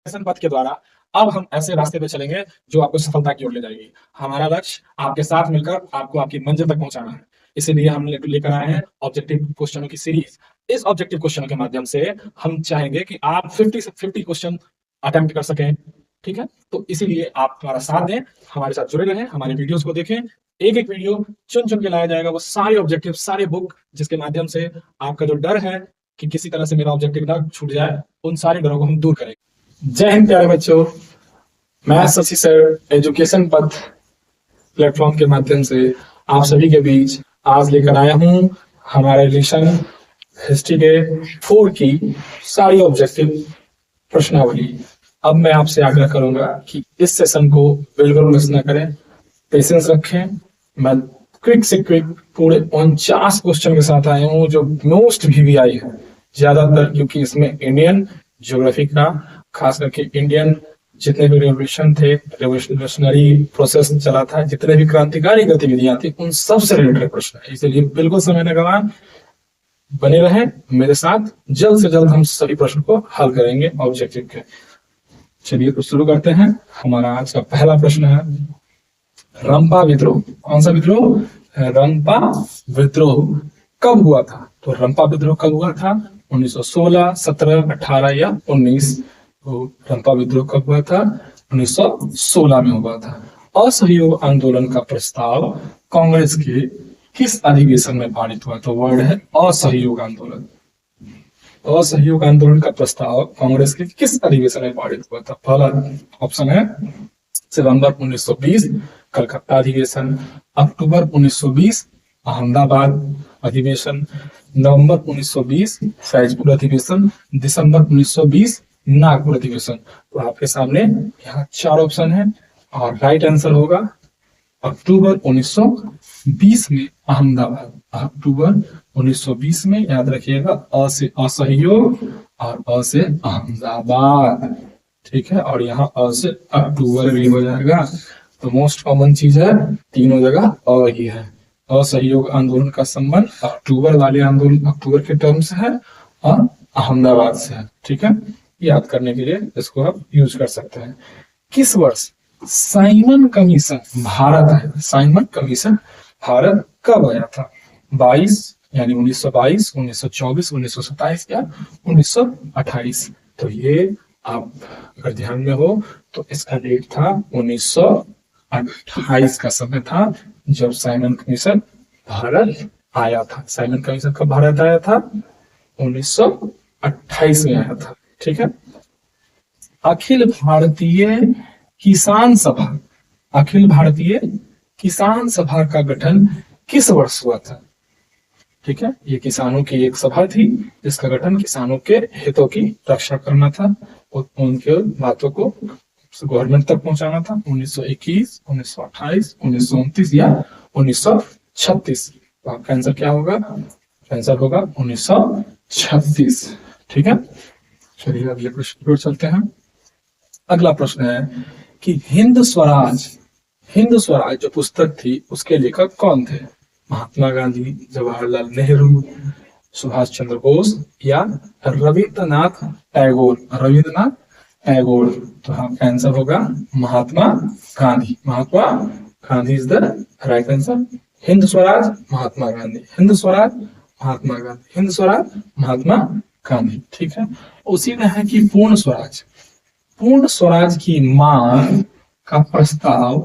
Education पथ के द्वारा अब हम ऐसे रास्ते पे चलेंगे जो आपको सफलता की ओर ले जाएगी। हमारा लक्ष्य आपके साथ मिलकर आपको आपकी मंजिल तक पहुंचाना है। इसीलिए हम लेकर आए हैं ऑब्जेक्टिव क्वेश्चनों की सीरीज। इस ऑब्जेक्टिव क्वेश्चनों के माध्यम से हम चाहेंगे कि आप 50 से 50 क्वेश्चन अटेम्प्ट कर सकें। ठीक है, तो इसीलिए आप हमारा साथ दें, हमारे साथ जुड़े रहें, हमारे वीडियोस को देखें। एक एक वीडियो चुन चुन के लाया जाएगा, वो सारे ऑब्जेक्टिव, सारे बुक, जिसके माध्यम से आपका जो डर है कि किसी तरह से मेरा ऑब्जेक्टिव ना छूट जाए, उन सारे डरों को हम दूर करेंगे। जय हिंद प्यारे बच्चों, मैं शशि सर एजुकेशन पथ प्लेटफॉर्म के माध्यम से आप सभी के बीच आज लेकर आया हूं हमारे रिलेशन हिस्ट्री के 4 की सारी ऑब्जेक्टिव प्रश्नावली। अब मैं आपसे आग्रह करूंगा कि इस सेशन को बिल्कुल मिस ना करें, पेशेंस रखें। मैं क्विक से क्विक पूरे 49 क्वेश्चन के साथ आया हूं जो मोस्ट VVI है ज्यादातर, क्योंकि इसमें इंडियन ज्योग्राफी का, खास करके इंडियन जितने भी रेवोल्यूशन थे, रेवोल्यूशनरी प्रोसेस चला था, जितने भी क्रांतिकारी गतिविधियां थी, उन सब से रिलेटेड प्रश्न है। इसलिए बिल्कुल समय न गवाएं, बने रहें मेरे साथ। जल्द से जल्द हम सभी प्रश्न को हल करेंगे ऑब्जेक्टिव के। चलिए तो शुरू करते हैं। हमारा आज का पहला प्रश्न है रंपा विद्रोह। कौन सा विद्रोह? रंपा विद्रोह कब हुआ था? तो रंपा विद्रोह कब हुआ था? 1916, 17, 18 या 19? तो रंपा विद्रोह कब हुआ था? 1916 में हुआ था। असहयोग आंदोलन का प्रस्ताव कांग्रेस के किस अधिवेशन में पारित हुआ? तो वर्ड है असहयोग आंदोलन। असहयोग आंदोलन का प्रस्ताव कांग्रेस के किस अधिवेशन में पारित हुआ था? पहला ऑप्शन है सितंबर 1920 कलकत्ता अधिवेशन, अक्टूबर 1920 अहमदाबाद अधिवेशन, नवंबर 1920 फैजपुर अधिवेशन, दिसंबर 1920 नागपुर अधिवेशन। तो आपके सामने यहाँ 4 ऑप्शन है और राइट आंसर होगा अक्टूबर 1920 में अहमदाबाद। अक्टूबर 1920 में, याद रखिएगा, अ से असहयोग और अ से अहमदाबाद। ठीक है, और यहाँ अ से अक्टूबर भी हो जाएगा। तो मोस्ट कॉमन चीज है, तीनों जगह अ ही है। असहयोग आंदोलन का संबंध अक्टूबर वाले आंदोलन, अक्टूबर के टर्म से है और अहमदाबाद से है। ठीक है, याद करने के लिए इसको आप यूज कर सकते हैं। किस वर्ष साइमन कमीशन भारत आया? साइमन कमीशन भारत कब आया था? 22 यानी 1922, 1924, 1927 या 1928? तो ये आप अगर ध्यान में हो तो इसका डेट था 1928 का समय था जब साइमन कमीशन भारत आया था। साइमन कमीशन कब भारत आया था? 1928 में आया था। ठीक है, अखिल भारतीय किसान सभा, अखिल भारतीय किसान सभा का गठन किस वर्ष हुआ था? ठीक है, ये किसानों की एक सभा थी जिसका गठन किसानों के हितों की रक्षा करना था, उनके बातों को गवर्नमेंट तक पहुंचाना था। 1921, 1928, 1929 या 1936? तो आपका आंसर क्या होगा? आंसर होगा 1936। ठीक है, चलिए अगले प्रश्न की ओर चलते हैं। अगला प्रश्न है कि हिंद स्वराज, हिंद स्वराज जो पुस्तक थी उसके लेखक कौन थे? महात्मा गांधी, जवाहरलाल नेहरू, सुभाष चंद्र बोस या रविंद्रनाथ टैगोर? रविंद्रनाथ टैगोर। तो आपका आंसर होगा Mahatma Gandhi. Mahatma Gandhi is the right answer. Hind Swaraj Mahatma Gandhi, Hind Swaraj Mahatma Gandhi, Hind Swaraj Mahatma Gandhi. ठीक है, उसी में है कि पूर्ण स्वराज, पूर्ण स्वराज की मांग का प्रस्ताव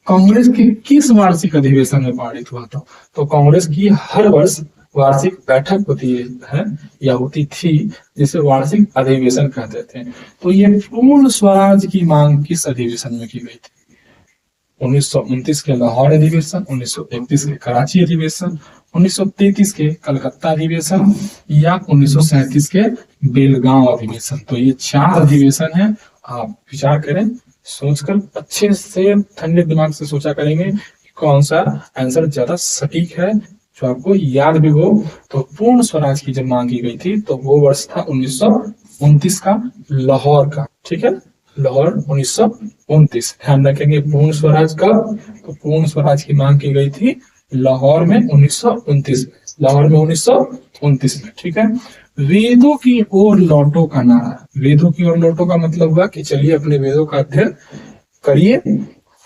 कांग्रेस के किस वार्षिक अधिवेशन में पारित हुआ था? तो कांग्रेस की हर वर्ष वार्षिक बैठक होती है या होती थी जिसे वार्षिक अधिवेशन कहते थे। तो ये पूर्ण स्वराज की मांग किस अधिवेशन में की गई थी? 1929 के लाहौर अधिवेशन, 1931 के कराची अधिवेशन, 1933 के कलकत्ता अधिवेशन या 1937 के बेलगांव अधिवेशन? तो ये 4 अधिवेशन है। आप विचार करें, सोचकर अच्छे से ठंडे दिमाग से सोचा करेंगे कौन सा आंसर ज्यादा सटीक है, जो आपको याद भी हो। तो पूर्ण स्वराज की जब मांग की गई थी तो वो वर्ष था 1929 का लाहौर का। ठीक है, लाहौर 1929। ध्यान रखेंगे पूर्ण स्वराज का, तो पूर्ण स्वराज की मांग की गई थी लाहौर में 1929 में, लाहौर में 1929 में। ठीक है, वेदों की ओर लौटो का नारा। वेदों की ओर लौटो का मतलब हुआ कि चलिए अपने वेदों का अध्ययन करिए,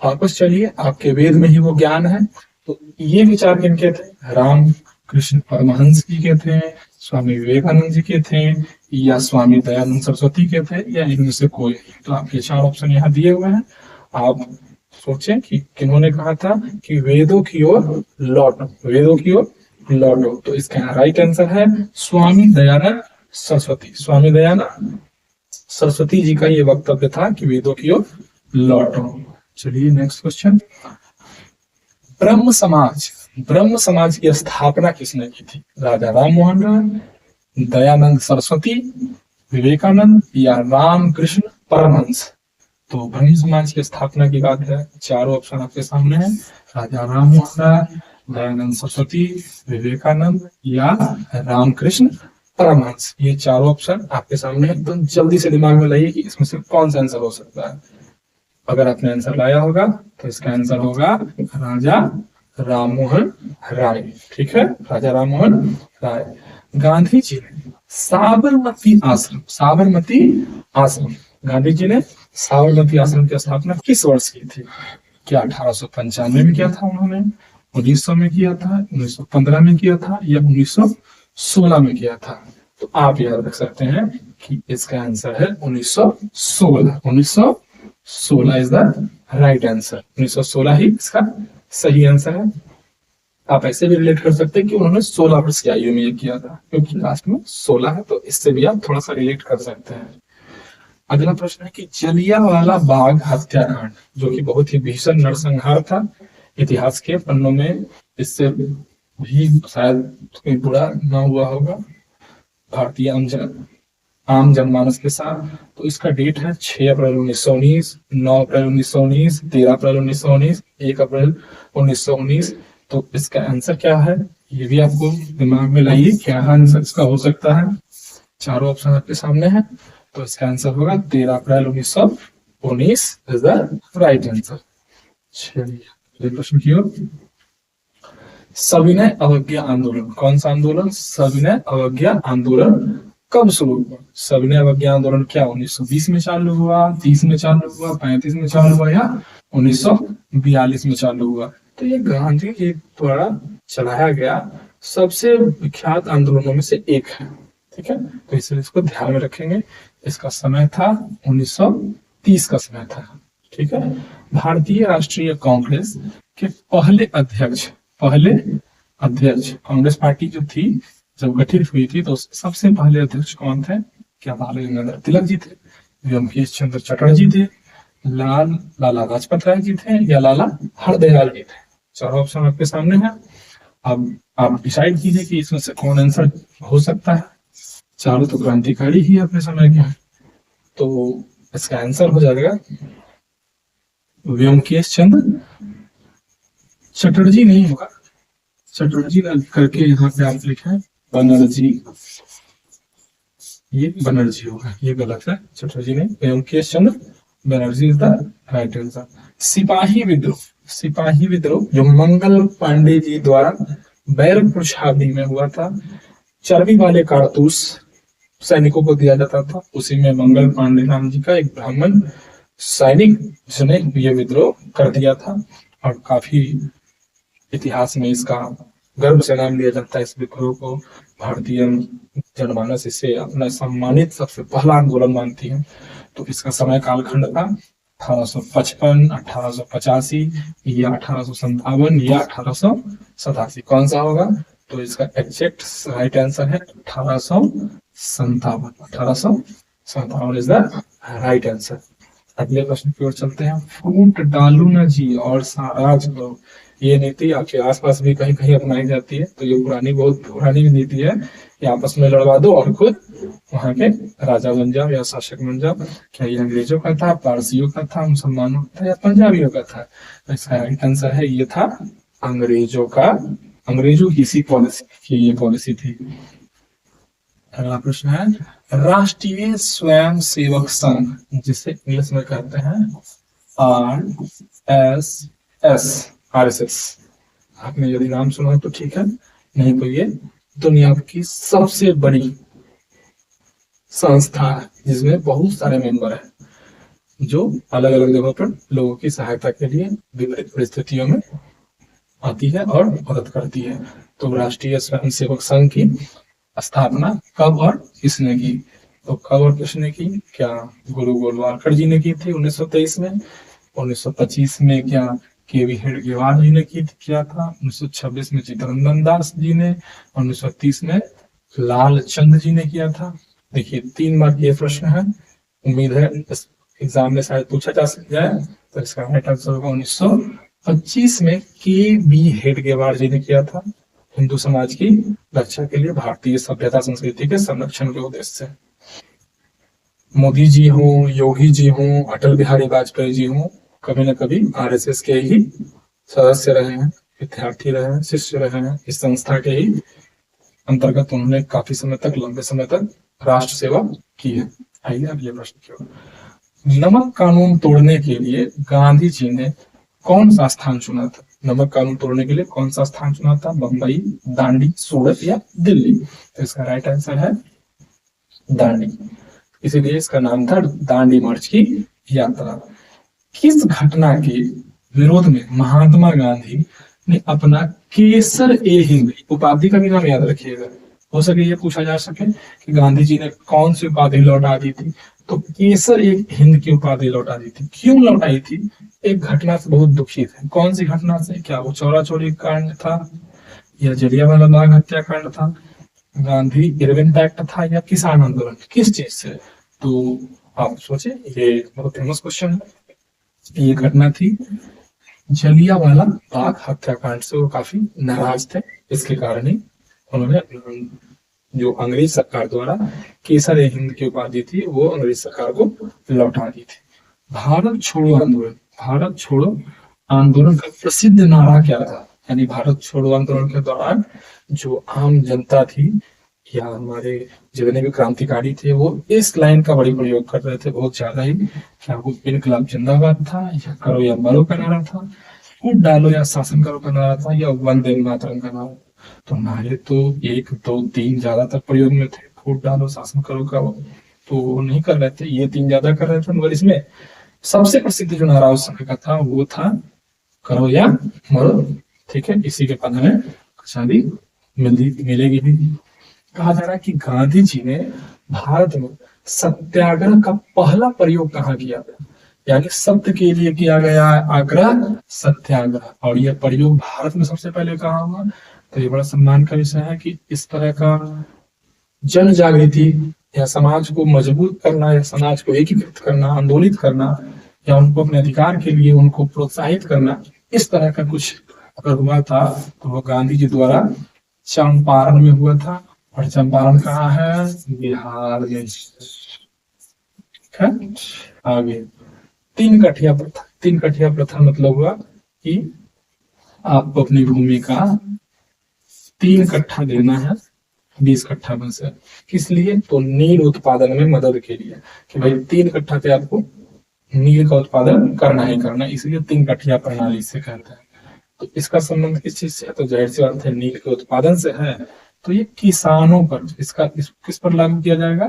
वापस चलिए, आपके वेद में ही वो ज्ञान है। तो ये विचार किनके थे? राम कृष्ण परमहंस जी के थे, स्वामी विवेकानंद जी के थे, या स्वामी दयानंद सरस्वती के थे, या इनमें से कोई। तो आपके 4 ऑप्शन यहाँ दिए हुए हैं, आप सोचें कि किन्होंने कहा था कि वेदों की ओर लौटो, वेदों की ओर लौटो। तो इसका राइट आंसर है स्वामी दयानंद सरस्वती। स्वामी दयानंद सरस्वती जी का ये वक्तव्य था कि वेदों की ओर लौटो। चलिए नेक्स्ट क्वेश्चन। ब्रह्म समाज, ब्रह्म समाज की स्थापना किसने की थी? राजा राम मोहन राय, दयानंद सरस्वती, विवेकानंद, या रामकृष्ण परमहंस। तो ब्रह्म समाज की स्थापना की बात है, चारों ऑप्शन आपके सामने है, राजा राम मोहन राय, दयानंद सरस्वती, विवेकानंद, या रामकृष्ण परमहंस। ये चारों ऑप्शन आपके सामने है, तो जल्दी से दिमाग में लाइए कि इसमें से कौन सा आंसर हो सकता है। अगर आपने आंसर लाया होगा तो इसका आंसर होगा राजा राममोहन राय। ठीक है, राजा राममोहन राय। गांधी जी ने साबरमती आश्रम, साबरमती आश्रम, गांधी जी ने साबरमती आश्रम की स्थापना किस वर्ष की थी? क्या 1895 में किया था उन्होंने, 1900 में किया था, 1915 में किया था, या 1916 में किया था? तो आप याद रख सकते हैं कि इसका आंसर है 1916। 1916 इज द राइट आंसर। 1916 ही इसका सही आंसर है। आप ऐसे भी रिलेट कर सकते हैं कि उन्होंने 16 वर्ष की आयु में ये किया था, क्योंकि लास्ट में 16 है, तो इससे भी आप थोड़ा सा रिलेट कर सकते हैं। अगला प्रश्न है कि जलियांवाला बाग हत्याकांड, जो कि बहुत ही भीषण नरसंहार था, इतिहास के पन्नों में इससे भी शायद कोई बुरा ना हुआ होगा भारतीय आम जनमानस के साथ। तो इसका डेट है 6 अप्रैल 1919, 9 अप्रैल 1919, 13 अप्रैल 1919, 1 अप्रैल 1919। तो इसका आंसर क्या है, ये भी आपको दिमाग में लाइए, क्या आंसर इसका हो सकता है। चारों ऑप्शन आपके सामने है, तो इसका आंसर होगा 13 अप्रैल 1919 इज द राइट आंसर। चलिए प्रश्न की ओर। सविनय अवज्ञा आंदोलन, कौन सा आंदोलन? सविनय अवज्ञा आंदोलन कब शुरू हुआ? सविनय अवज्ञा आंदोलन क्या 1920 में चालू हुआ, 30 में चालू हुआ, 35 में चालू हुआ, या 1942 में चालू हुआ? तो ये गांधी जी द्वारा चलाया गया सबसे विख्यात आंदोलनों में से एक है। ठीक है, तो इसलिए इसको ध्यान में रखेंगे। इसका समय था 1930 का समय था। ठीक है, भारतीय राष्ट्रीय कांग्रेस के पहले अध्यक्ष कांग्रेस पार्टी जो थी जब गठित हुई थी, तो सबसे पहले अध्यक्ष कौन थे? क्या बाल गंगाधर तिलक जी थे, व्योमकेश चंद्र चटर्जी थे, लाला लाजपत राय जी थे, या लाला हरदयाल जी थे? चारों ऑप्शन आपके सामने है। अब आप डिसाइड कीजिए कि इसमें से कौन आंसर हो सकता है। चारों तो क्रांतिकारी ही अपने समय के हैं, तो इसका आंसर हो जाएगा व्योमकेश चंद्र चटर्जी। नहीं होगा, चटर्जी करके यहाँ पे आप लिखा है बनर्जी, ये बनर्जी होगा, ये गलत है, चटर्जी नहीं, Byomkesh Chandra Banerjee is the right answer. सिपाही विद्रोह, सिपाही विद्रोह जो मंगल पांडे जी द्वारा बैरकपुर छावनी में हुआ था, चर्बी वाले कारतूस सैनिकों को दिया जाता था, उसी में मंगल पांडे नाम जी का एक ब्राह्मण सैनिक जिसने ये विद्रोह कर दिया था, और काफी इतिहास में इसका गर्व से नाम लिया जाता है इस विद्रोह को। भारतीय जनमानस इसे अपना सम्मानित सबसे पहला आंदोलन मानती है। तो इसका समय कालखंड था 1855, 1885, या 1857, या 1887। कौन सा होगा? तो इसका एग्जैक्ट राइट आंसर है 1857। 1857 इज द राइट आंसर। अगले प्रश्न की ओर चलते हैं। फूट डालू न जी और साराज लो, ये नीति आपके आसपास भी कहीं कहीं अपनाई जाती है। तो ये बहुत पुरानी नीति है कि आपस में लड़वा दो और खुद वहां के राजा बन जाओ या शासक बन जाओ। क्या ये अंग्रेजों का था, पारसियों का था, मुसलमानों का था, या पंजाबियों का था? तो इसका राइट आंसर है ये था अंग्रेजों का, अंग्रेजों की इसी पॉलिसी की ये पॉलिसी थी। अगला प्रश्न है राष्ट्रीय स्वयं सेवक संघ, जिसे इंग्लिश में कहते हैं RSS। आपने यदि नाम सुना तो ठीक है, नहीं तो ये दुनिया की सबसे बड़ी संस्था है जिसमें बहुत सारे मेंबर हैं जो अलग अलग जगहों पर लोगों की सहायता के लिए विपरीत परिस्थितियों में आती है और मदद करती है। तो राष्ट्रीय स्वयंसेवक संघ की स्थापना कब और किसने की? तो कब और किसने की? क्या गुरु गोलवालकर जी ने की थी 1923 में। 1925 में क्या केवी हेडगेवार जी ने किया था। 1926 में चित्तरंजन दास जी ने। 1930 में लाल चंद जी ने किया था। देखिए 3 मार्क ये प्रश्न है, उम्मीद है इस एग्जाम में शायद पूछा जा जाए। तो इसका राइट आंसर होगा 1925 में के बी हेडगेवार जी ने किया था, हिंदू समाज की रक्षा के लिए, भारतीय सभ्यता संस्कृति के संरक्षण के उद्देश्य से। मोदी जी हो, योगी जी हो, अटल बिहारी वाजपेयी जी हो, कभी न कभी आरएसएस के ही सदस्य रहे हैं, विद्यार्थी रहे हैं, शिष्य रहे हैं। इस संस्था के ही अंतर्गत उन्होंने काफी समय तक, लंबे समय तक राष्ट्र सेवा की है। आइए अगले प्रश्न की ओर। नमक कानून तोड़ने के लिए गांधी जी ने कौन सा स्थान चुना था? नमक कानून तोड़ने के लिए कौन सा स्थान चुना था? बंबई, दांडी, सूरत या दिल्ली? तो इसका राइट आंसर है दांडी। इसीलिए इसका नाम था दांडी मार्च की यात्रा। किस घटना के विरोध में महात्मा गांधी ने अपना केसर ए हिंद उपाधि का भी नाम याद रखिएगा, हो सके ये पूछा जा सके कि गांधी जी ने कौन सी उपाधि लौटा दी थी, तो केसर ए हिंद की उपाधि लौटा दी थी। क्यों लौटाई थी? एक घटना से बहुत दुखी थे। कौन सी घटना से? क्या वो चौरा चौरी कांड था, या जलियांवाला बाग हत्याकांड था, गांधी इरविन एक्ट था, या किसान आंदोलन? किस चीज से? तो आप सोचे, ये बहुत फेमस क्वेश्चन है। ये घटना थी जलियांवाला बाग हत्याकांड से। वो काफी नाराज थे, इसके कारण ही उन्होंने जो अंग्रेज सरकार द्वारा केसर ए हिंद की उपाधि थी वो अंग्रेज सरकार को लौटा दी थी। भारत छोड़ो आंदोलन, भारत छोड़ो आंदोलन का प्रसिद्ध नारा क्या था? यानी भारत छोड़ो आंदोलन के दौरान जो आम जनता थी या हमारे जितने भी क्रांतिकारी थे वो इस लाइन का बड़ी प्रयोग कर रहे थे, बहुत ज्यादा ही। क्या वो इनकलाब जिंदाबाद था, या करो या मरो का नारा था, वोट डालो या शासन करो का नारा था, या वंदे मातरम का नारा? तो नारे तो 1, 2, 3 ज्यादातर प्रयोग में थे। वोट डालो, शासन करो का तो वो नहीं कर रहे थे, ये 3 ज्यादा कर रहे थे। मगर इसमें सबसे प्रसिद्ध जो नारा उस समय का था वो था करो या मरो। ठीक है, इसी के पद में शादी मिलेगी भी। कहा जा रहा है कि गांधी जी ने भारत में सत्याग्रह का पहला प्रयोग कहाँ किया था? यानी सत्य के लिए किया गया आग्रह सत्याग्रह, और यह प्रयोग भारत में सबसे पहले कहाँ हुआ? तो ये बड़ा सम्मान का विषय है कि इस तरह का जन जागृति या समाज को मजबूत करना या समाज को एकीकृत करना, आंदोलित करना, या उनको अपने अधिकार के लिए उनको प्रोत्साहित करना, इस तरह का कुछ अगर हुआ था तो वो गांधी जी द्वारा चंपारण में हुआ था। और चंपारण कहाँ है? बिहार में। ठीक है, आगे 3 कठिया प्रथा। 3 कठिया प्रथा मतलब हुआ कि आपको अपनी भूमि का 3 कट्ठा देना है 20 कट्ठा में से। किस लिए? तो नील उत्पादन में मदद के लिए, कि भाई 3 कट्ठा पे आपको नील का उत्पादन करना ही करना, इसलिए 3 कठिया प्रणाली से कहते हैं। तो इसका संबंध किस चीज से है? तो जाहिर सी बात है नील के उत्पादन से है। तो ये किसानों पर, इसका किस पर लागू किया जाएगा?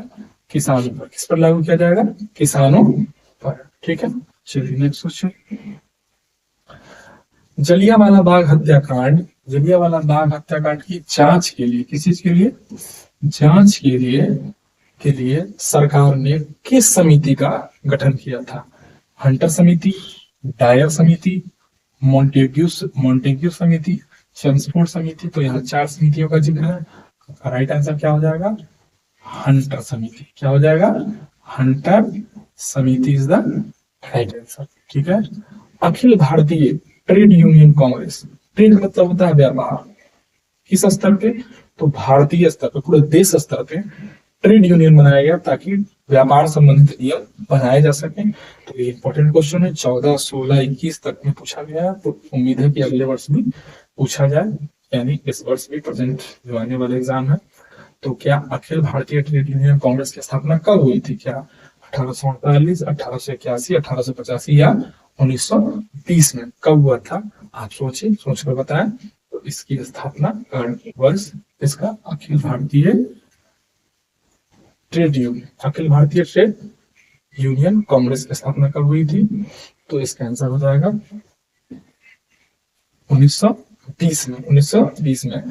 किसानों पर। किस पर लागू किया जाएगा? किसानों पर। ठीक है, चलिए नेक्स्ट क्वेश्चन। जलियांवाला बाग हत्याकांड, जलियांवाला बाग हत्याकांड की जांच के लिए, किस चीज के लिए? जांच के लिए सरकार ने किस समिति का गठन किया था? हंटर समिति, डायर समिति, मोंटेग्यू समिति, चेम्सफोर्ड समिति। तो यहाँ 4 समितियों का जिक्र है। राइट आंसर क्या हो जाएगा? हंटर समिति। क्या हो जाएगा? हंटर समिति इज द राइट आंसर। ठीक है, Akhil Bharatiya trade union Congress, trade मतलब होता है व्यापार, किस स्तर पे? तो भारतीय स्तर पे, पूरे देश स्तर पे ट्रेड यूनियन बनाया गया ताकि व्यापार संबंधित नियम बनाए जा सके। तो ये इंपॉर्टेंट क्वेश्चन है, 14, 16, 21 तक में पूछा गया है। तो उम्मीद है कि अगले वर्ष भी पूछा जाए, यानी इस वर्ष भी प्रेजेंट जो आने वाले एग्जाम है। तो क्या अखिल भारतीय ट्रेड यूनियन कांग्रेस की स्थापना कब हुई थी? क्या 1848, 1881, 1885 या 1930 में? कब हुआ था? आप सोचिए, सोचकर बताएं। तो इसकी स्थापना वर्ष इसका Akhil Bharatiya trade union, Akhil Bharatiya trade union Congress की स्थापना कब हुई थी? तो इसका आंसर हो जाएगा 1920 में। 1920 में।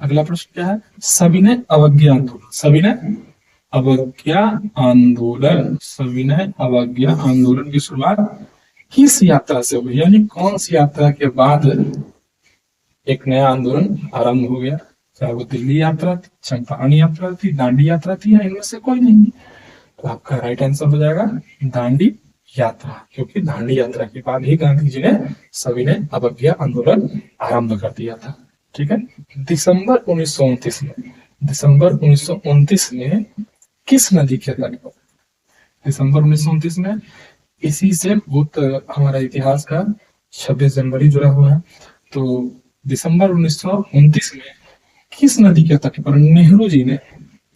अगला प्रश्न क्या है? सविनय अवज्ञा आंदोलन, सविनय अवज्ञा आंदोलन, सविनय अवज्ञा आंदोलन की शुरुआत किस यात्रा से हुई? यानी कौन सी यात्रा के बाद एक नया आंदोलन आरंभ हो गया? चाहे वो दिल्ली यात्रा थी, चंपारण यात्रा थी, दांडी यात्रा थी, या इनमें से कोई नहीं? तो आपका राइट आंसर हो जाएगा दांडी यात्रा, क्योंकि दांडी यात्रा के बाद ही गांधी जी ने सविनय अवज्ञा आंदोलन आरंभ कर दिया था। ठीक है। दिसंबर 1929 में, दिसंबर 1929 में किस नदी के तट पर? दिसंबर 1929 में, इसी से बहुत हमारा इतिहास का 26 जनवरी जुड़ा हुआ है। तो दिसंबर 1929 में किस नदी के तट पर नेहरू जी ने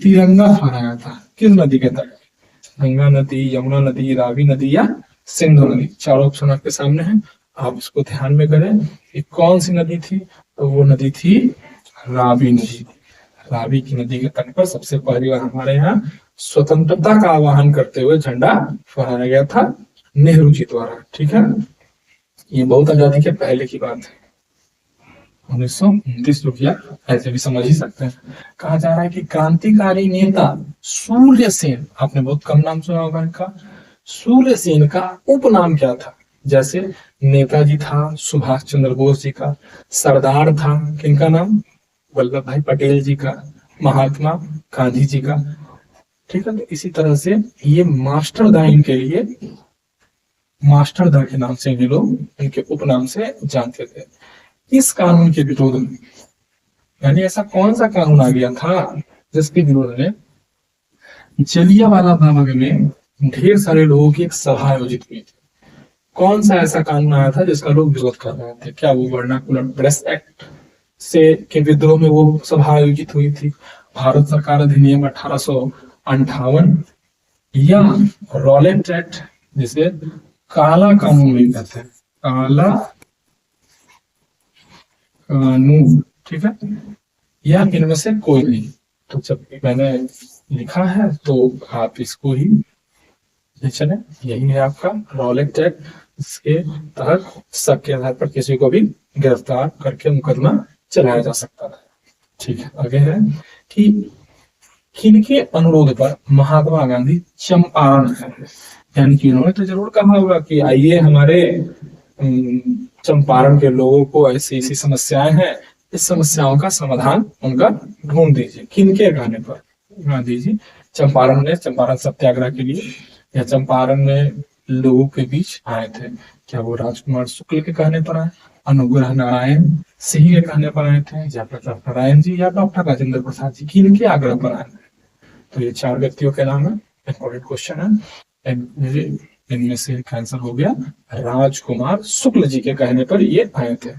तिरंगा फहराया था? किस नदी के तट? गंगा नदी, यमुना नदी, रावी नदी या सिंधु नदी? चार ऑप्शन आपके सामने हैं, आप उसको ध्यान में करें कि कौन सी नदी थी। तो वो नदी थी रावी नदी। रावी की नदी के तट पर सबसे पहली बार हमारे यहाँ स्वतंत्रता का आह्वान करते हुए झंडा फहराया गया था नेहरू जी द्वारा। ठीक है, ये बहुत आजादी के पहले की बात है, 1929 रुपया, ऐसे भी समझ ही सकते हैं। कहा जा रहा है कि क्रांतिकारी नेता सूर्य सेन, आपने बहुत कम नाम सुना होगा इनका, सूर्य सेन का उपनाम क्या था? जैसे नेताजी था सुभाष चंद्र बोस जी का, सरदार था किनका नाम? वल्लभ भाई पटेल जी का, महात्मा गांधी जी का। ठीक है, तो इसी तरह से ये मास्टर दा इनके लिए मास्टर दा के नाम से ये लोग इनके उपनाम से जानते थे। इस कानून के विरोध में, यानी ऐसा कौन सा कानून आ गया था जिसके विरोध में जलियांवाला बाग में ढेर सारे लोगों की एक सभा आयोजित हुई थी? कौन सा ऐसा कानून आया था जिसका लोग विरोध कर रहे थे? क्या वो वर्नाकुलर प्रेस एक्ट से के विद्रोह में वो सभा आयोजित हुई थी, भारत सरकार अधिनियम 1858, या रॉलेट एक्ट जिसे काला कानून भी कहते हैं, काला कानून? ठीक है, या इनमें से कोई नहीं? तो जब मैंने लिखा है तो आप इसको ही ले चले, यही है आपका रॉलेट एक्ट, इसके तहत शक के आधार पर किसी को भी गिरफ्तार करके मुकदमा चलाया जा सकता था। ठीक है, आगे है कि किनके अनुरोध पर महात्मा गांधी चंपारण है? यानी कि उन्होंने तो जरूर कहा होगा कि आइए हमारे चंपारण के लोगों को ऐसी ऐसी समस्याएं हैं, इस समस्याओं का समाधान उनका ढूंढ दीजिए। किनके कहने पर गांधी जी चंपारण सत्याग्रह के लिए या चंपारण में लोगों के बीच आए थे? क्या वो राजकुमार शुक्ल के कहने पर आए, अनुग्रह नारायण सिंह के कहने पर आए थे, जयप्रकाश नारायण जी या डॉक्टर राजेंद्र प्रसाद जी? किनके आग्रह पर आए? तो ये चार व्यक्तियों के नाम है, इंपॉर्टेंट क्वेश्चन है। इनमें से एक आंसर हो गया राजकुमार शुक्ल जी के कहने पर ये आए थे।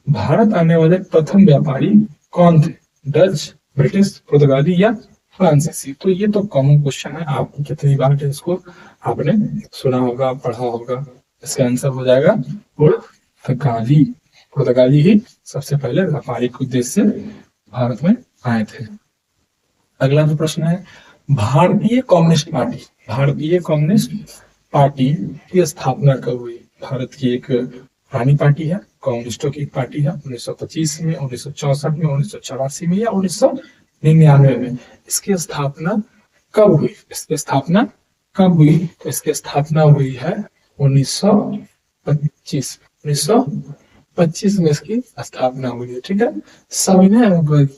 भारत आने वाले प्रथम व्यापारी कौन थे? डच, ब्रिटिश, पुर्तगाली या फ्रांसीसी? तो ये तो कॉमन क्वेश्चन है, आप कितनी बार इसको आपने सुना होगा, पढ़ा होगा। इसका आंसर हो जाएगा पुर्तगाली। पुर्तगाली ही सबसे पहले व्यापारिक उद्देश्य से भारत में आए थे। अगला जो प्रश्न है, भारतीय कम्युनिस्ट पार्टी, भारतीय कम्युनिस्ट पार्टी की स्थापना कब हुई? भारत की एक पुरानी पार्टी है, कम्युनिस्टों की पार्टी है, 1925 में, 1964 में, 1984 में या 1999 में। इसकी स्थापना कब हुई? इसकी स्थापना कब हुई? तो इसकी स्थापना हुई है 1925, 1925 में इसकी स्थापना हुई है। ठीक है, सविनय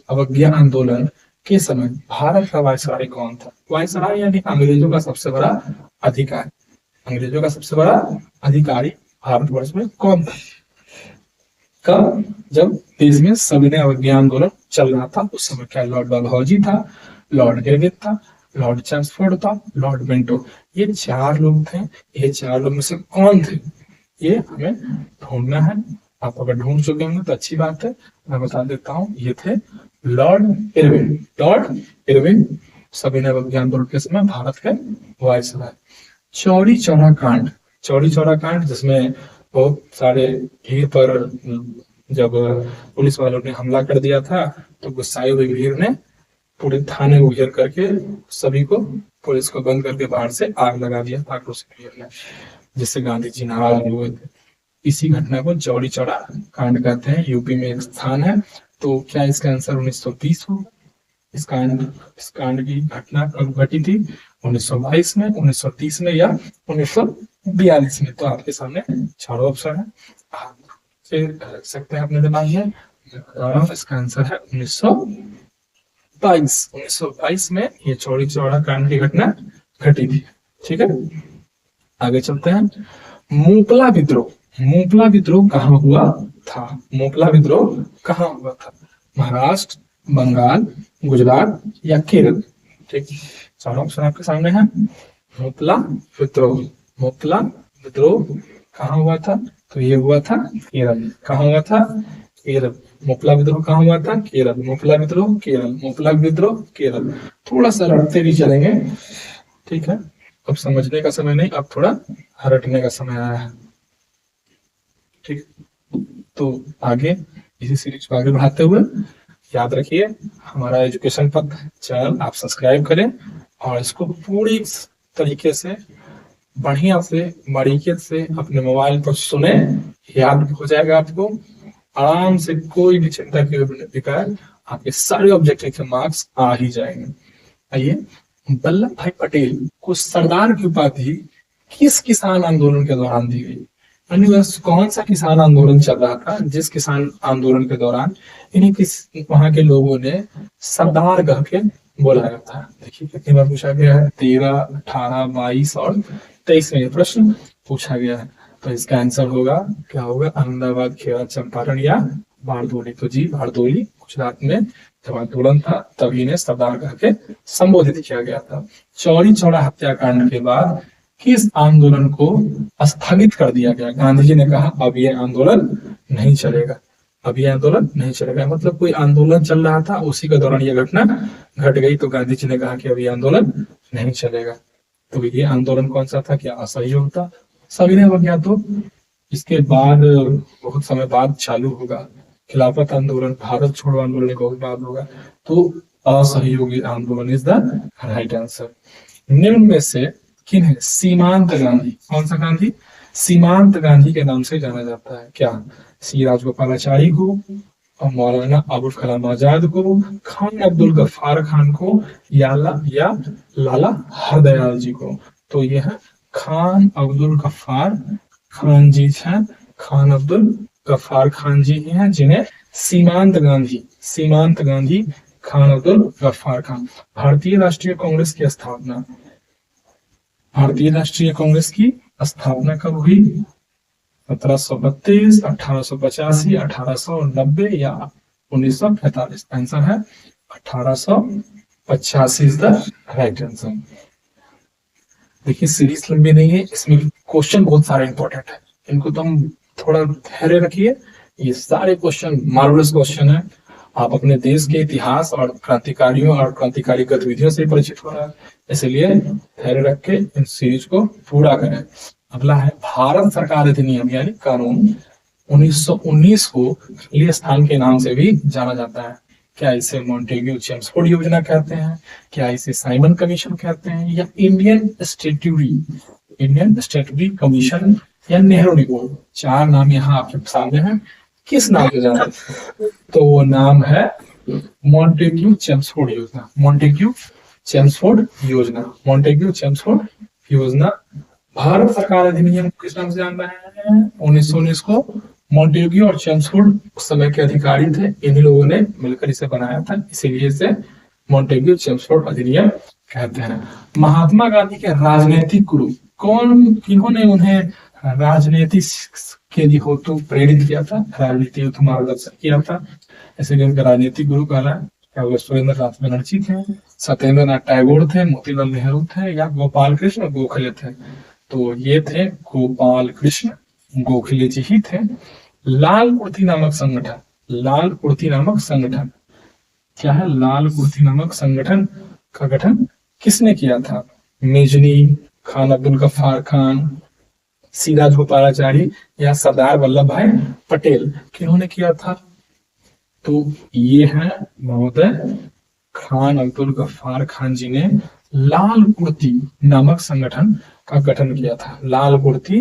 अवज्ञा आंदोलन के समय भारत का वायसराय कौन था? वायसराय यानी अंग्रेजों का सबसे बड़ा अधिकारी, अंग्रेजों का सबसे बड़ा अधिकारी भारतवर्ष में कौन था? कब? जब देश में सविनय अवज्ञा आंदोलन चल रहा था उस समय क्या लॉर्ड डलहौजी था, लॉर्ड इरविन था, लॉर्ड चैम्सफोर्ड था, लॉर्ड बेंटो, ये चार लोग थे। ये चार लोग में से कौन थे? ये हमें ढूंढना है। आप अगर ढूंढ चुके होंगे तो अच्छी बात है, मैं बता देता हूँ, ये थे लॉर्ड इरविन। लॉर्ड इरविन सविनय अवज्ञा आंदोलन के समय भारत के वायसराय। चौरी चौरा कांड, चौरी चौरा कांड जिसमें बहुत सारे भीड़ पर जब पुलिस वालों ने हमला कर दिया था तो गुस्साई हुई भीड़ ने पूरे थाने को घेर करके सभी को, पुलिस को बंद करके बाहर से आग लगा दिया आक्रोशित किया, जिससे गांधी जी नाराज हुए थे। इसी घटना को चौरी चौरा कांड कहते हैं। यूपी में एक स्थान है, तो क्या इसका आंसर 1920 होगा? इस कांड की घटना कब घटी थी? 1922 में, 1930 में या 1942 में? तो आपके सामने चारों ऑप्शन है, आप फिर रख सकते हैं अपने दिमाग में। इसका आंसर है 1922। 1922 में ये चौरी चौरा कांड की घटना घटी थी। ठीक है, आगे चलते हैं। मोपला विद्रोह, मोपला विद्रोह कहाँ हुआ था? मोपला विद्रोह कहाँ हुआ था? महाराष्ट्र, बंगाल, गुजरात या केरल? ठीक, चारों ऑप्शन आपके सामने है। मोपला विद्रोह, मोपला विद्रोह कहाँ हुआ था? तो ये हुआ था केरल। कहाँ हुआ था? केरल। मोपला विद्रोह कहाँ हुआ था? केरल। मोपला विद्रोह केरल, मोपला विद्रोह केरल। थोड़ा सा रटते भी चलेंगे, ठीक है। अब समझने का समय नहीं, अब थोड़ा रटने का समय आया है। ठीक, तो आगे इसी सीरीज को आगे बढ़ाते हुए याद रखिए, हमारा एजुकेशन पथ चैनल आप सब्सक्राइब करें और इसको पूरी तरीके से, बढ़िया से, बारीकियत से अपने मोबाइल पर सुने, याद हो जाएगा आपको आराम से, कोई भी चिंता की बगैर आपके सारे ऑब्जेक्टिव के मार्क्स आ ही जाएंगे। आइए, वल्लभ भाई पटेल को सरदार की उपाधि किस किसान आंदोलन के दौरान दी गई? कौन सा किसान आंदोलन चल रहा था जिस किसान आंदोलन के दौरान इन्हें वहां के लोगों ने सरदार कह के बुलाया था? देखिए कितनी बार पूछा गया है, 13, 18, 22 और 23 में प्रश्न पूछा गया है। तो इसका आंसर होगा, क्या होगा? अहमदाबाद, खेड़ा, चंपारण या बारदोली। तो जी बारदोली, गुजरात में जब आंदोलन था तब इन्हें सरदार कह के संबोधित किया गया था। चौरी चौरा हत्याकांड के बाद किस आंदोलन को स्थगित कर दिया गया? गांधी जी ने कहा अब ये आंदोलन नहीं चलेगा, अब ये आंदोलन नहीं चलेगा। मतलब कोई आंदोलन चल रहा था, उसी के दौरान ये घटना घट गई, तो गांधी जी ने कहा कि अब ये आंदोलन नहीं चलेगा। तो ये आंदोलन कौन सा था? क्या असहयोग था? सविनय अवज्ञा तो इसके बाद बहुत समय बाद चालू होगा। खिलाफत आंदोलन, भारत छोड़ो आंदोलन बहुत बाद होगा। तो असहयोगी आंदोलन इज द राइट आंसर। निम्न में से किन्हें सीमांत गांधी, कौन सा गांधी? सीमांत गांधी के नाम से जाना जाता है? क्या सी राजगोपालाचारी को, और मौलाना अबुल कलाम आजाद को, खान अब्दुल गफ्फार खान को, या लाला हरदयाल जी को? तो ये है खान अब्दुल गफ्फार खान जी हैं, खान अब्दुल गफ्फार खान जी हैं जिन्हें सीमांत गांधी खान अब्दुल गफ्फार खान। भारतीय राष्ट्रीय कांग्रेस की स्थापना, भारतीय राष्ट्रीय कांग्रेस की स्थापना कब हुई? 1732, 1885, 1890 या 1945? आंसर है 1885 इज द राइट आंसर। देखिए सीरीज लंबी नहीं है, इसमें क्वेश्चन बहुत सारे इंपॉर्टेंट है, इनको तो हम थोड़ा धैर्य रखिए। ये सारे क्वेश्चन मार्वलस क्वेश्चन है। आप अपने देश के इतिहास और क्रांतिकारियों और क्रांतिकारी गतिविधियों से परिचित हो रहा है, इसलिए धैर्य रख के इन सीरीज को पूरा करें। अगला है भारत सरकार अधिनियम यानी कानून 1919 को खाली स्थान के नाम से भी जाना जाता है। क्या इसे मॉन्टेग्यू चेम्सफोर्ड योजना कहते हैं, क्या इसे साइमन कमीशन कहते हैं, या इंडियन स्टैट्यूटरी कमीशन, या नेहरू निगम? चार नाम यहाँ आपके सामने हैं, किस नाम से जाना? तो वो नाम है मॉन्टेग्यू चेम्सफोर्ड योजना। मॉन्टेग्यू चेम्सफोर्ड योजना, मॉन्टेग्यू चेम्सफोर्ड योजना। भारत सरकार अधिनियम किस नाम से जान रहे हैं? 1919 को मॉन्टेग्यू और चेम्सफोर्ड उस समय के अधिकारी थे, इन्हीं लोगों ने मिलकर इसे बनाया था, इसीलिए इसे मॉन्टेग्यू चेम्सफोर्ड अधिनियम कहते हैं। महात्मा गांधी के राजनीतिक गुरु कौन, किन्होंने उन्हें राजनीति के लिए हेतु प्रेरित किया था, राजनीति हेतु मार्गदर्शन किया था, इसलिए उनका राजनीतिक गुरु कहला है? क्या वो सुरेंद्र नाथ बनर्जी थे, सत्येंद्र नाथ टैगोर थे, मोतीलाल नेहरू थे, या गोपाल कृष्ण गोखले थे? तो ये थे गोपाल कृष्ण गोखले जी ही थे। लाल कुर्ती नामक संगठन, लाल कुर्ती नामक संगठन क्या है? लाल कुर्ती नामक संगठन का गठन किसने किया था? मेजनी, खान अब्दुल गफ्फार खान, सी राजगोपालाचारी, या सरदार वल्लभ भाई पटेल? किन्होंने किया था? तो ये है महोदय खान अब्दुल गफ्फार खान जी ने लाल कुर्ती नामक संगठन का गठन किया था। लाल कुर्ती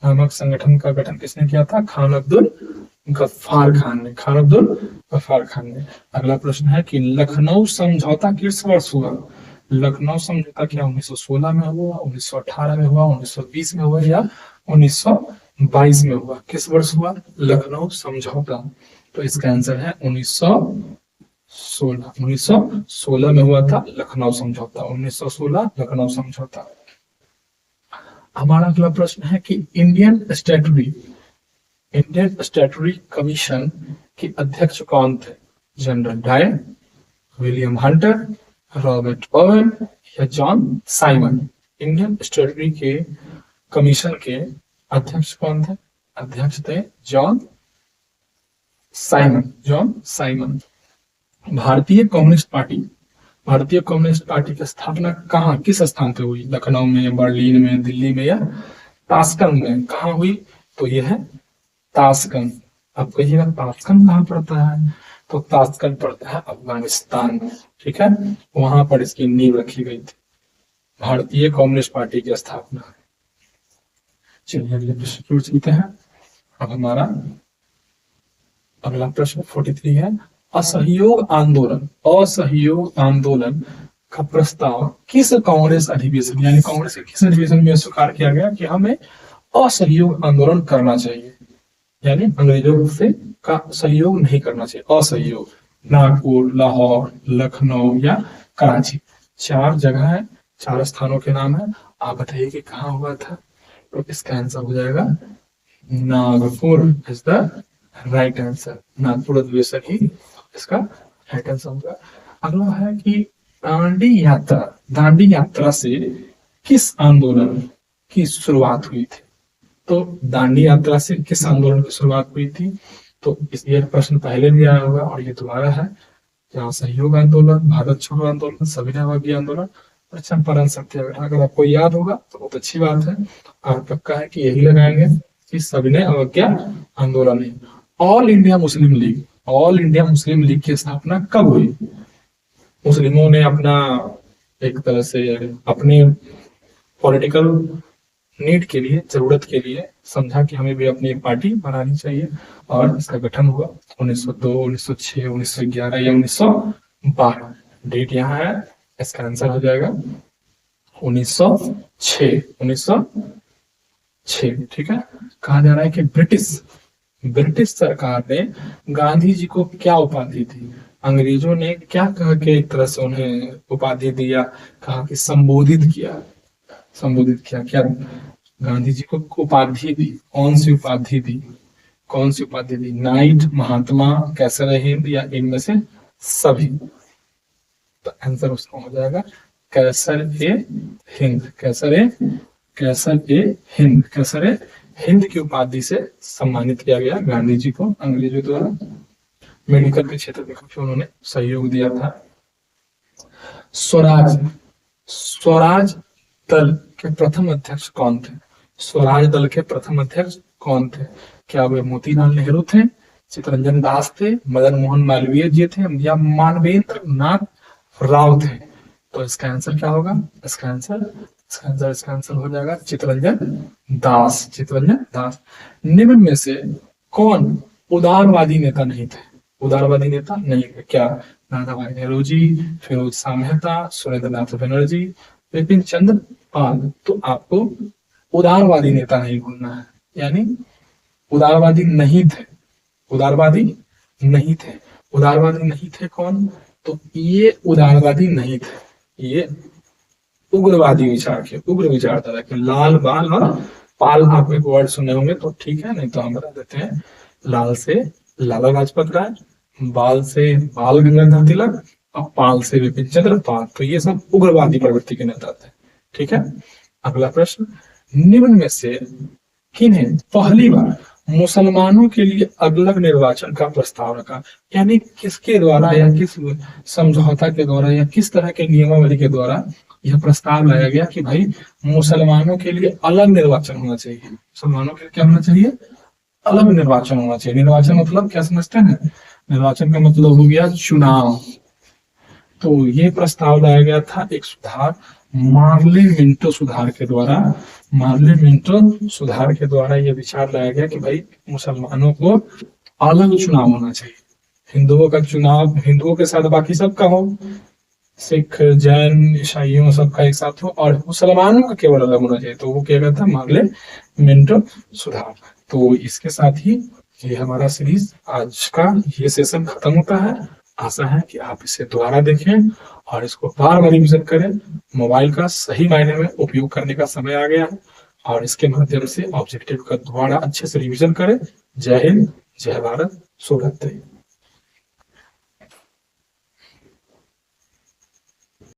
नामक संगठन का गठन किसने किया था? खान अब्दुल गफ्फार खान ने। खान अब्दुल गफ्फार खान ने। अगला प्रश्न है कि लखनऊ समझौता किस वर्ष हुआ? लखनऊ समझौता क्या 1916 में हुआ, 1918 में हुआ, 1920 में हुआ या 1922 में हुआ? किस वर्ष हुआ लखनऊ समझौता? तो इसका आंसर है 1916। 1916 में हुआ था लखनऊ समझौता। 1916 लखनऊ समझौता। हमारा अगला प्रश्न है कि इंडियन स्टैट्यूटरी कमीशन के अध्यक्ष कौन थे? General Dyer, William Hunter, Robert Owen या जॉन साइमन? इंडियन स्टैट्यूटरी के कमीशन के अध्यक्ष कौन थे? अध्यक्ष थे जॉन साइमन। John Simon. भारतीय कम्युनिस्ट पार्टी की स्थापना कहाँ, किस स्थान पे हुई? लखनऊ में, बर्लिन में, दिल्ली में या ताशकंद में? कहाँ हुई? तो यह है ताशकंद। अब कहिएगा ताशकंद कहाँ पड़ता है? तो ताशकंद पड़ता है अफगानिस्तान में। ठीक है, वहां पर इसकी नींव रखी गई थी भारतीय कम्युनिस्ट पार्टी की स्थापना। चलिए अगले प्रश्न की ओर चलते हैं। अब हमारा अगला प्रश्न 43 है, असहयोग आंदोलन का प्रस्ताव किस कांग्रेस अधिवेशन यानी कांग्रेस के किस अधिवेशन में स्वीकार किया गया कि हमें असहयोग आंदोलन करना चाहिए, यानी अंग्रेजों से का सहयोग नहीं करना चाहिए। असहयोग। नागपुर, लाहौर, लखनऊ या कराची? 4 जगह है, 4 स्थानों के नाम है। आप बताइए कि कहाँ हुआ था? तो इसका आंसर हो जाएगा Nagpur is the right answer. Nagpur अधिवेशन ही इसका राइट आंसर होगा। अगला है कि दांडी यात्रा से किस आंदोलन की शुरुआत हुई थी? तो दांडी यात्रा से किस आंदोलन की शुरुआत हुई थी? तो ये प्रश्न पहले भी आया होगा और ये दोबारा है। यहाँ सहयोग आंदोलन, भारत छोड़ो आंदोलन, सविनय अवज्ञा आंदोलन, चंपारण सत्याग्रह। अगर आपको याद होगा तो बहुत अच्छी बात है। और पक्का है कि यही लगाएंगे कि सविनय अवज्ञा आंदोलन है। ऑल इंडिया मुस्लिम लीग की स्थापना कब हुई? मुस्लिमों ने अपना एक तरह से अपने पॉलिटिकल नीड के लिए, जरूरत के लिए समझा कि हमें भी अपनी एक पार्टी बनानी चाहिए और इसका गठन हुआ 1902, 1906, 1911 या 1912। डेट यहाँ है, इसका आंसर हो जाएगा 1906। 1906। ठीक है। कहा जा रहा है कि ब्रिटिश सरकार ने गांधी जी को क्या उपाधि दी? अंग्रेजों ने क्या कह के एक तरह से उन्हें उपाधि दिया? कहा कि संबोधित किया। क्या गांधी जी को उपाधि दी? कौन सी उपाधि दी? नाइट, महात्मा, कैसर हिंद या इनमें से सभी? तो आंसर उसका हो जाएगा कैसर ए हिंद की उपाधि से सम्मानित किया गया गांधी जी को अंग्रेजों द्वारा। मेडिकल के क्षेत्र में काफी उन्होंने सहयोग दिया था। स्वराज दल के प्रथम अध्यक्ष कौन थे? क्या वे मोतीलाल नेहरू थे, चित्तरंजन दास थे, मदन मोहन मालवीय जी थे या मानवेंद्र नाथ राव थे? तो इसका आंसर क्या होगा? इसका आंसर हो जाएगा चित्तरंजन दास। निम्न में से कौन उदारवादी नेता नहीं थे? क्या दादा भाई नेहरू जी, फिरोज शाह मेहता, सुरेंद्र नाथ बनर्जी, विपिन चंद्र पाल? तो आपको उदारवादी नेता नहीं भूलना है, यानी उदारवादी नहीं थे। कौन? तो ये उदारवादी नहीं थे, ये उग्रवादी उग्र विचारधारा के। लाल, बाल और पाल आप एक वर्ड सुने होंगे तो ठीक है, नहीं तो हम बता देते हैं। लाल से लाला लाजपत राय, बाल से बाल गंगाधर तिलक और पाल से विपिन चंद्र पाल। तो ये सब उग्रवादी प्रवृत्ति के नेता थे। ठीक है। अगला प्रश्न, निम्न में से किन्हें पहली बार मुसलमानों के लिए अलग निर्वाचन का प्रस्ताव रखा? यानी किसके द्वारा या किस समझौता के द्वारा या किस तरह के नियमावली के द्वारा यह प्रस्ताव लाया गया कि भाई मुसलमानों के लिए अलग निर्वाचन होना चाहिए? मुसलमानों के लिए क्या होना चाहिए? अलग निर्वाचन होना चाहिए। निर्वाचन मतलब क्या समझते हैं? निर्वाचन का मतलब हो गया चुनाव। तो ये प्रस्ताव लाया गया था एक सुधार मार्ले मिंटो सुधार के द्वारा। मार्ले मिंटो सुधार के द्वारा ये विचार लाया गया कि भाई मुसलमानों को अलग चुनाव होना चाहिए, हिंदुओं का चुनाव हिंदुओं के साथ बाकी सबका हो, सिख जैन ईसाइयों सबका एक साथ हो, और मुसलमानों का केवल अलग होना चाहिए। तो वो क्या कहता है, मार्ले मिंटो सुधार। तो इसके साथ ही ये हमारा सीरीज आज का ये सेशन खत्म होता है। आशा है कि आप इसे दोबारा देखें और इसको बार बार रिविजन करें। मोबाइल का सही मायने में उपयोग करने का समय आ गया है और इसके माध्यम से ऑब्जेक्टिव का दोबारा अच्छे से रिविजन करें। जय हिंद, जय भारत, शुभ रात्रि।